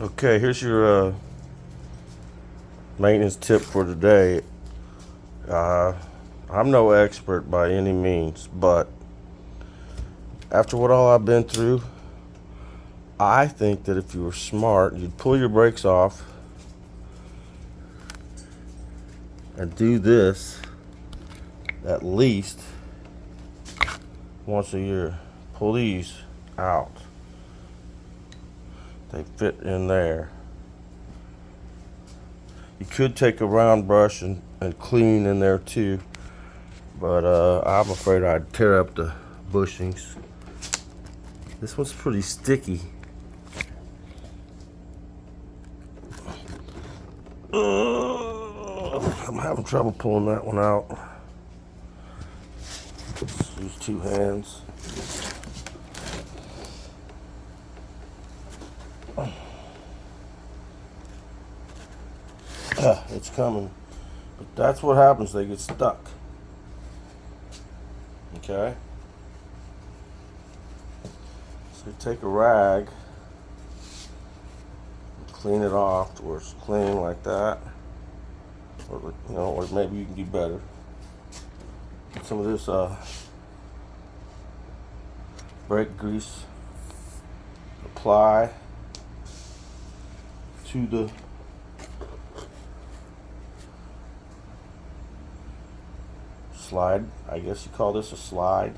Okay, here's your maintenance tip for today. Uh, I'm no expert by any means, but after what all I've been through, I think that if you were smart, you'd pull your brakes off and do this at least once a year. Pull these out. They fit in there. You could take a round brush and clean in there too, but I'm afraid I'd tear up the bushings. This one's pretty sticky. I'm having trouble pulling that one out. Let's use two hands. It's coming. But that's what happens, they get stuck. Okay? So you take a rag and clean it off to where it's clean like that. Or or maybe you can do better. Get some of this brake grease. Apply to the slide. I guess you call this a slide.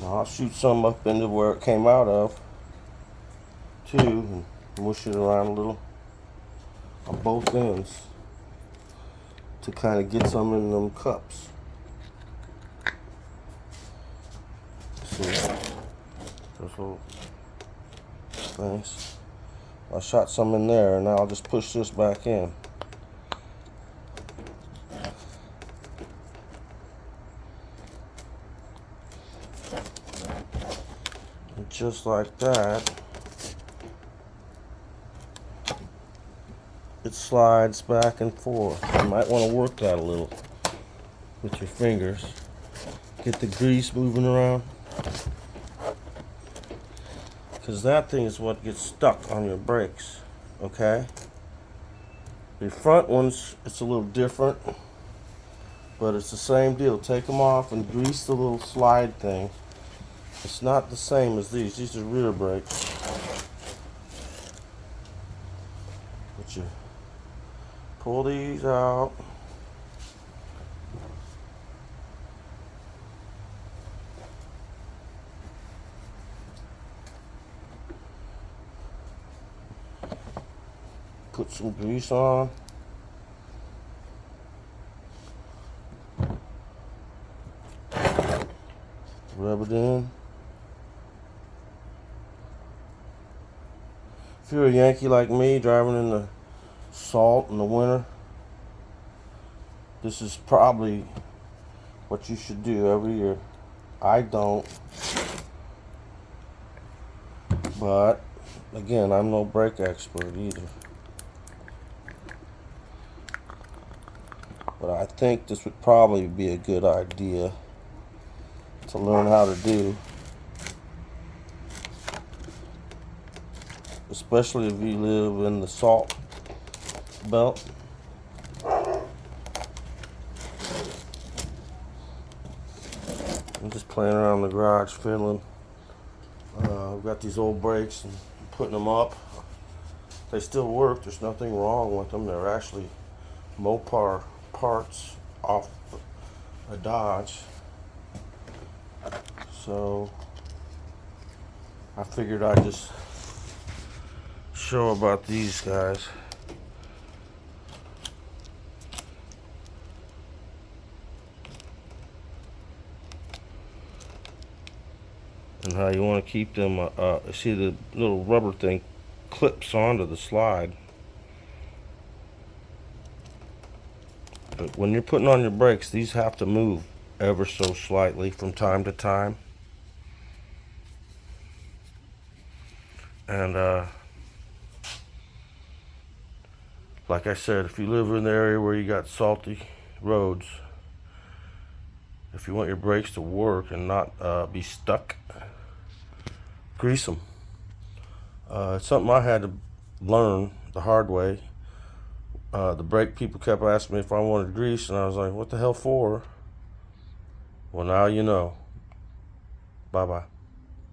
Now I'll shoot some up into where it came out of too and mush it around a little on both ends to kind of get some in them cups. See, those little things. I shot some in there, and now I'll just push this back in. And just like that, it slides back and forth. You might want to work that a little with your fingers. Get the grease moving around, because that thing is what gets stuck on your brakes. Okay? The front ones, it's a little different, but it's the same deal. Take them off and grease the little slide thing. It's not the same as these. These are rear brakes. But you pull these out. Put some grease on. Rub it in. If you're a Yankee like me, driving in the salt in the winter, this is probably what you should do every year. I don't. But, again, I'm no brake expert either. But I think this would probably be a good idea to learn how to do. Especially if you live in the salt belt. I'm just playing around in the garage fiddling. I've got these old brakes and putting them up. They still work. There's nothing wrong with them. They're actually Mopar parts off a Dodge. So I figured I'd just show about these guys. And how you want to keep them, see the little rubber thing clips onto the slide. But when you're putting on your brakes, these have to move ever so slightly from time to time. And like I said, if you live in the area where you got salty roads, if you want your brakes to work and not be stuck, grease them. It's something I had to learn the hard way. The brake people kept asking me if I wanted grease, and I was like, what the hell for? Well, now you know. Bye-bye.